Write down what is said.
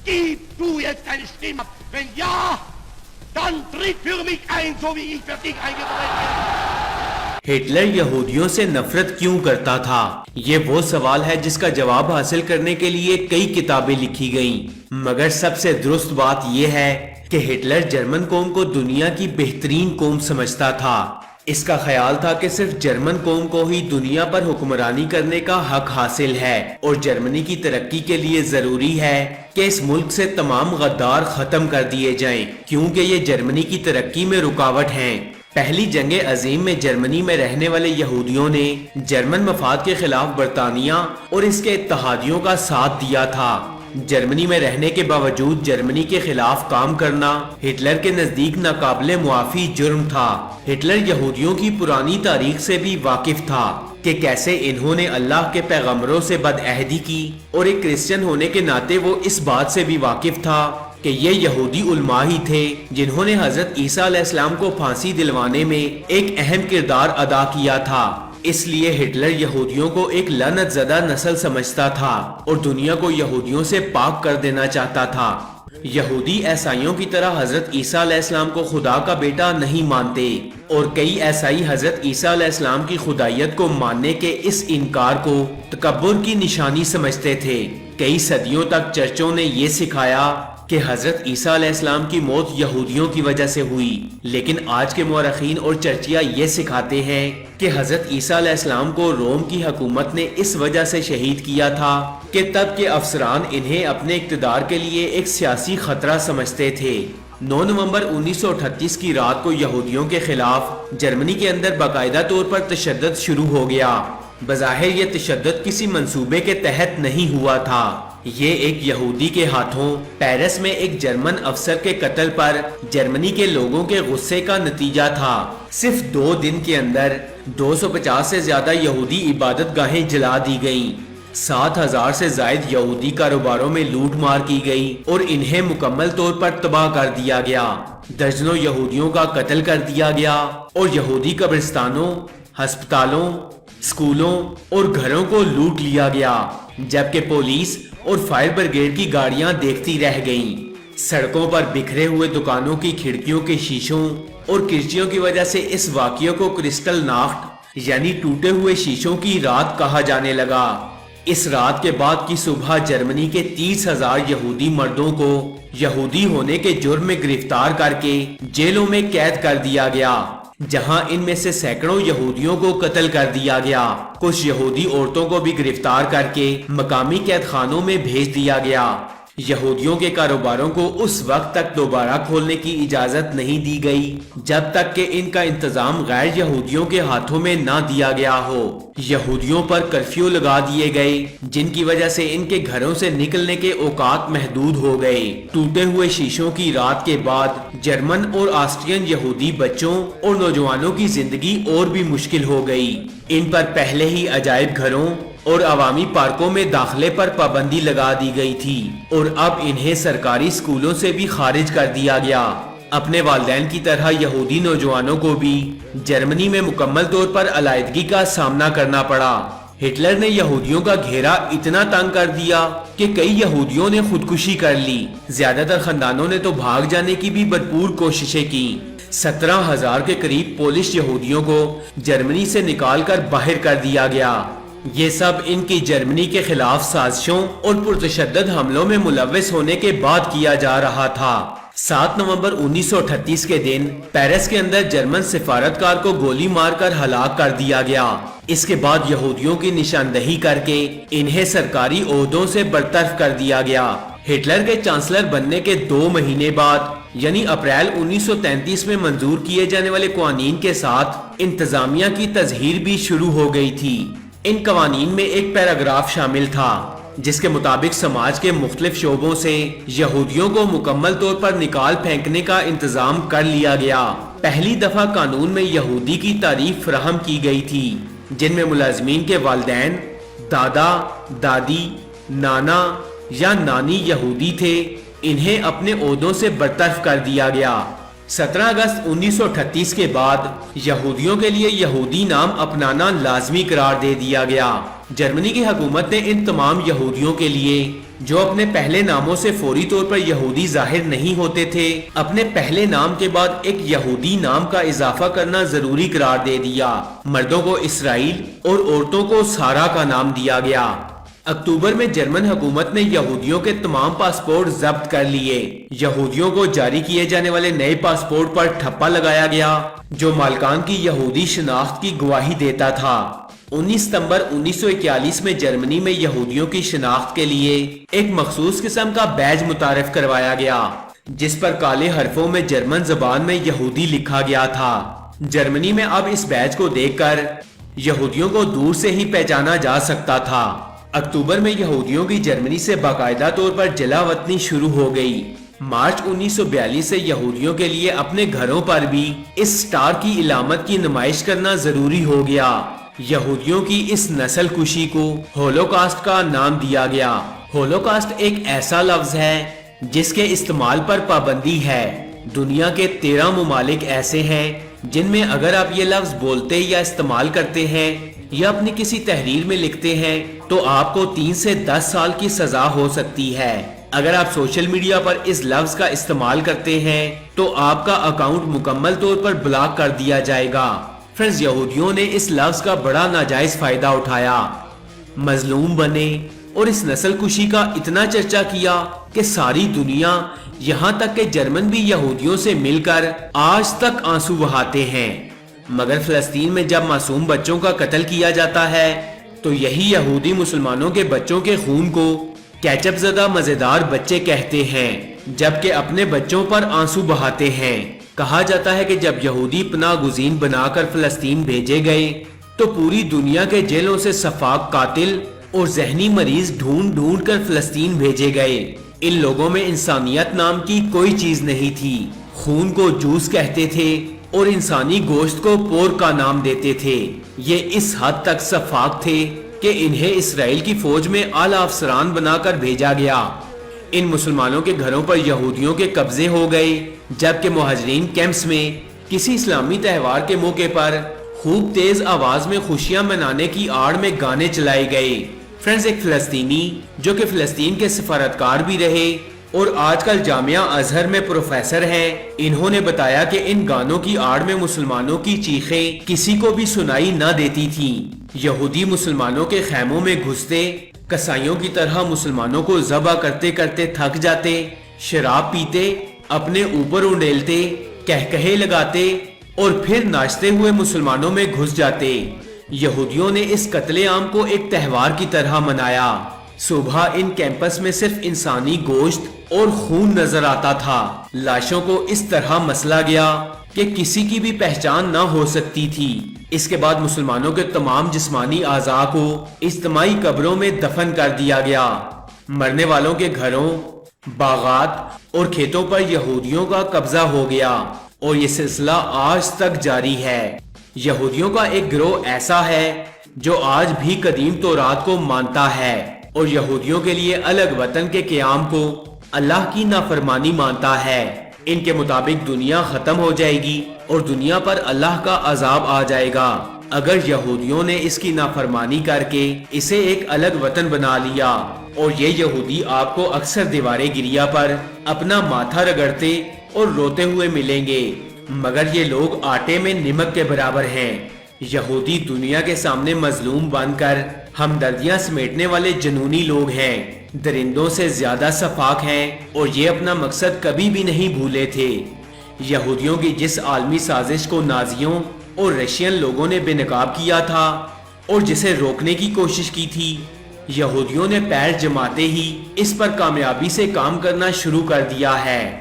Gib du jetzt deine Stimme ab. Wenn ja, dann tritt für mich ein, so wie ich für dich eingetreten bin. Hitler یہودیوں سے نفرت کیوں کرتا تھا؟ یہ وہ سوال ہے جس کا جواب حاصل کرنے کے لیے کئی کتابیں لکھی گئیں، مگر سب سے درست بات یہ ہے کہ ہٹلر جرمن قوم کو دنیا کی بہترین قوم سمجھتا تھا۔ اس کا خیال تھا کہ صرف جرمن قوم کو ہی دنیا پر حکمرانی کرنے کا حق حاصل ہے، اور جرمنی کی ترقی کے لیے ضروری ہے کہ اس ملک سے تمام غدار ختم کر دیے جائیں، کیونکہ یہ جرمنی کی ترقی میں رکاوٹ ہیں۔ پہلی جنگ عظیم میں جرمنی میں رہنے والے یہودیوں نے جرمن مفاد کے خلاف برطانیہ اور اس کے اتحادیوں کا ساتھ دیا تھا۔ جرمنی میں رہنے کے باوجود جرمنی کے خلاف کام کرنا ہٹلر کے نزدیک ناقابل معافی جرم تھا۔ ہٹلر یہودیوں کی پرانی تاریخ سے بھی واقف تھا کہ کیسے انہوں نے اللہ کے پیغمبروں سے بدعہدی کی، اور ایک کرسچن ہونے کے ناطے وہ اس بات سے بھی واقف تھا کہ یہ یہودی علماء ہی تھے جنہوں نے حضرت عیسیٰ علیہ السلام کو پھانسی دلوانے میں ایک اہم کردار ادا کیا تھا۔ اس لیے ہٹلر یہودیوں کو ایک لعنت زدہ نسل سمجھتا تھا اور دنیا کو یہودیوں سے پاک کر دینا چاہتا تھا۔ یہودی عیسائیوں کی طرح حضرت عیسیٰ علیہ السلام کو خدا کا بیٹا نہیں مانتے، اور کئی عیسائی حضرت عیسیٰ علیہ السلام کی خدائیت کو ماننے کے اس انکار کو تکبر کی نشانی سمجھتے تھے۔ کئی صدیوں تک چرچوں نے یہ سکھایا کہ حضرت عیسیٰ علیہ السلام کی موت یہودیوں کی وجہ سے ہوئی، لیکن آج کے مورخین اور چرچیہ یہ سکھاتے ہیں کہ حضرت عیسیٰ علیہ السلام کو روم کی حکومت نے اس وجہ سے شہید کیا تھا کہ تب کے افسران انہیں اپنے اقتدار کے لیے ایک سیاسی خطرہ سمجھتے تھے۔ 9 نومبر 1938 کی رات کو یہودیوں کے خلاف جرمنی کے اندر باقاعدہ طور پر تشدد شروع ہو گیا۔ بظاہر یہ تشدد کسی منصوبے کے تحت نہیں ہوا تھا، یہ ایک یہودی کے ہاتھوں پیرس میں ایک جرمن افسر کے قتل پر جرمنی کے لوگوں کے غصے کا نتیجہ تھا۔ صرف 2 دن کے اندر 250 سے زیادہ یہودی عبادت گاہیں جلا دی گئیں، 7,000 سے زائد یہودی کاروباروں میں لوٹ مار کی گئی اور انہیں مکمل طور پر تباہ کر دیا گیا۔ درجنوں یہودیوں کا قتل کر دیا گیا اور یہودی قبرستانوں، ہسپتالوں، اسکولوں اور گھروں کو لوٹ لیا گیا، جبکہ پولیس اور فائر بریگیڈ کی گاڑیاں دیکھتی رہ گئیں۔ سڑکوں پر بکھرے ہوئے دکانوں کی کھڑکیوں کے شیشوں اور کرسیوں کی وجہ سے اس واقعے کو کرسٹل ناخت یعنی ٹوٹے ہوئے شیشوں کی رات کہا جانے لگا۔ اس رات کے بعد کی صبح جرمنی کے 30,000 یہودی مردوں کو یہودی ہونے کے جرم میں گرفتار کر کے جیلوں میں قید کر دیا گیا، جہاں ان میں سے سینکڑوں یہودیوں کو قتل کر دیا گیا۔ کچھ یہودی عورتوں کو بھی گرفتار کر کے مقامی قید خانوں میں بھیج دیا گیا۔ یہودیوں کے کاروباروں کو اس وقت تک دوبارہ کھولنے کی اجازت نہیں دی گئی جب تک کہ ان کا انتظام غیر یہودیوں کے ہاتھوں میں نہ دیا گیا ہو۔ یہودیوں پر کرفیو لگا دیے گئے، جن کی وجہ سے ان کے گھروں سے نکلنے کے اوقات محدود ہو گئے۔ ٹوٹے ہوئے شیشوں کی رات کے بعد جرمن اور آسٹرین یہودی بچوں اور نوجوانوں کی زندگی اور بھی مشکل ہو گئی۔ ان پر پہلے ہی عجائب گھروں اور عوامی پارکوں میں داخلے پر پابندی لگا دی گئی تھی، اور اب انہیں سرکاری اسکولوں سے بھی خارج کر دیا گیا۔ اپنے والدین کی طرح یہودی نوجوانوں کو بھی جرمنی میں مکمل طور پر علیحدگی کا سامنا کرنا پڑا۔ ہٹلر نے یہودیوں کا گھیرا اتنا تنگ کر دیا کہ کئی یہودیوں نے خودکشی کر لی۔ زیادہ تر خاندانوں نے تو بھاگ جانے کی بھی بھرپور کوششیں کی۔ 17,000 کے قریب پولش یہودیوں کو جرمنی سے نکال کر باہر کر دیا گیا۔ یہ سب ان کی جرمنی کے خلاف سازشوں اور پرتشدد حملوں میں ملوث ہونے کے بعد کیا جا رہا تھا۔ 7 نومبر 1938 کے دن پیرس کے اندر جرمن سفارتکار کو گولی مار کر ہلاک کر دیا گیا۔ اس کے بعد یہودیوں کی نشاندہی کر کے انہیں سرکاری عہدوں سے برطرف کر دیا گیا۔ ہٹلر کے چانسلر بننے کے 2 مہینے بعد یعنی اپریل 1933 میں منظور کیے جانے والے قوانین کے ساتھ انتظامیہ کی تزہیر بھی شروع ہو گئی تھی۔ ان قوانین میں ایک پیراگراف شامل تھا جس کے مطابق سماج کے مختلف شعبوں سے یہودیوں کو مکمل طور پر نکال پھینکنے کا انتظام کر لیا گیا۔ پہلی دفعہ قانون میں یہودی کی تعریف فراہم کی گئی تھی، جن میں ملازمین کے والدین، دادا، دادی، نانا یا نانی یہودی تھے، انہیں اپنے عہدوں سے برطرف کر دیا گیا۔ 17 اگست 1938 کے بعد یہودیوں کے لیے یہودی نام اپنانا لازمی قرار دے دیا گیا۔ جرمنی کی حکومت نے ان تمام یہودیوں کے لیے جو اپنے پہلے ناموں سے فوری طور پر یہودی ظاہر نہیں ہوتے تھے، اپنے پہلے نام کے بعد ایک یہودی نام کا اضافہ کرنا ضروری قرار دے دیا۔ مردوں کو اسرائیل اور عورتوں کو سارا کا نام دیا گیا۔ اکتوبر میں جرمن حکومت نے یہودیوں کے تمام پاسپورٹ ضبط کر لیے۔ یہودیوں کو جاری کیے جانے والے نئے پاسپورٹ پر ٹھپا لگایا گیا جو مالکان کی یہودی شناخت کی گواہی دیتا تھا۔ 19 ستمبر 1941 میں جرمنی میں یہودیوں کی شناخت کے لیے ایک مخصوص قسم کا بیج متعارف کروایا گیا جس پر کالے حرفوں میں جرمن زبان میں یہودی لکھا گیا تھا۔ جرمنی میں اب اس بیج کو دیکھ کر یہودیوں کو دور سے ہی پہچانا جا سکتا تھا۔ اکتوبر میں یہودیوں کی جرمنی سے باقاعدہ طور پر جلا وطنی شروع ہو گئی۔ مارچ 1942 سے یہودیوں کے لیے اپنے گھروں پر بھی اس سٹار کی علامت کی نمائش کرنا ضروری ہو گیا۔ یہودیوں کی اس نسل کشی کو ہولوکاسٹ کا نام دیا گیا۔ ہولوکاسٹ ایک ایسا لفظ ہے جس کے استعمال پر پابندی ہے۔ دنیا کے 13 ممالک ایسے ہیں جن میں اگر آپ یہ لفظ بولتے یا استعمال کرتے ہیں یا اپنی کسی تحریر میں لکھتے ہیں تو آپ کو 3 سے 10 سال کی سزا ہو سکتی ہے۔ اگر آپ سوشل میڈیا پر اس لفظ کا استعمال کرتے ہیں تو آپ کا اکاؤنٹ مکمل طور پر بلاک کر دیا جائے گا۔ فرینڈز، یہودیوں نے اس لفظ کا بڑا ناجائز فائدہ اٹھایا، مظلوم بنے اور اس نسل کشی کا اتنا چرچا کیا کہ ساری دنیا یہاں تک کہ جرمن بھی یہودیوں سے مل کر آج تک آنسو بہاتے ہیں۔ مگر فلسطین میں جب معصوم بچوں کا قتل کیا جاتا ہے تو یہی یہودی مسلمانوں کے بچوں کے خون کو کیچپ زدہ مزیدار بچے کہتے ہیں، جبکہ اپنے بچوں پر آنسو بہاتے ہیں۔ کہا جاتا ہے کہ جب یہودی پناہ گزین بنا کر فلسطین بھیجے گئے تو پوری دنیا کے جیلوں سے سفاک قاتل اور ذہنی مریض ڈھونڈ ڈھونڈ کر فلسطین بھیجے گئے۔ ان لوگوں میں انسانیت نام کی کوئی چیز نہیں تھی۔ خون کو جوس کہتے تھے اور انسانی گوشت کو پور کا نام دیتے تھے۔ یہ اس حد تک سفاک تھے کہ انہیں اسرائیل کی فوج میں اعلی افسران بنا کر بھیجا گیا۔ ان مسلمانوں کے گھروں پر یہودیوں کے قبضے ہو گئے، جبکہ مہاجرین کیمپس میں کسی اسلامی تہوار کے موقع پر خوب تیز آواز میں خوشیاں منانے کی آڑ میں گانے چلائے گئے۔ فرینڈز، ایک فلسطینی جو کہ فلسطین کے سفارتکار بھی رہے اور آج کل جامعہ ازہر میں پروفیسر ہیں، انہوں نے بتایا کہ ان گانوں کی آڑ میں مسلمانوں کی چیخیں کسی کو بھی سنائی نہ دیتی تھیں۔ یہودی مسلمانوں کے خیموں میں گھستے، کسائیوں کی طرح مسلمانوں کو ذبح کرتے کرتے تھک جاتے، شراب پیتے، اپنے اوپر انڈیلتے، کہکہے لگاتے اور پھر ناچتے ہوئے مسلمانوں میں گھس جاتے۔ یہودیوں نے اس قتل عام کو ایک تہوار کی طرح منایا۔ صبح ان کیمپس میں صرف انسانی گوشت اور خون نظر آتا تھا۔ لاشوں کو اس طرح مسلا گیا کہ کسی کی بھی پہچان نہ ہو سکتی تھی۔ اس کے بعد مسلمانوں کے تمام جسمانی اعضاء کو اجتماعی قبروں میں دفن کر دیا گیا۔ مرنے والوں کے گھروں، باغات اور کھیتوں پر یہودیوں کا قبضہ ہو گیا اور یہ سلسلہ آج تک جاری ہے۔ یہودیوں کا ایک گروہ ایسا ہے جو آج بھی قدیم تورات کو مانتا ہے اور یہودیوں کے لیے الگ وطن کے قیام کو اللہ کی نافرمانی مانتا ہے۔ ان کے مطابق دنیا ختم ہو جائے گی اور دنیا پر اللہ کا عذاب آ جائے گا اگر یہودیوں نے اس کی نافرمانی کر کے اسے ایک الگ وطن بنا لیا۔ اور یہ یہودی آپ کو اکثر دیوارے گریا پر اپنا ماتھا رگڑتے اور روتے ہوئے ملیں گے، مگر یہ لوگ آٹے میں نمک کے برابر ہیں۔ یہودی دنیا کے سامنے مظلوم بن کر ہمدردیاں سمیٹنے والے جنونی لوگ ہیں، درندوں سے زیادہ سفاک ہیں اور یہ اپنا مقصد کبھی بھی نہیں بھولے تھے۔ یہودیوں کی جس عالمی سازش کو نازیوں اور رشین لوگوں نے بے نقاب کیا تھا اور جسے روکنے کی کوشش کی تھی، یہودیوں نے پیر جماتے ہی اس پر کامیابی سے کام کرنا شروع کر دیا ہے۔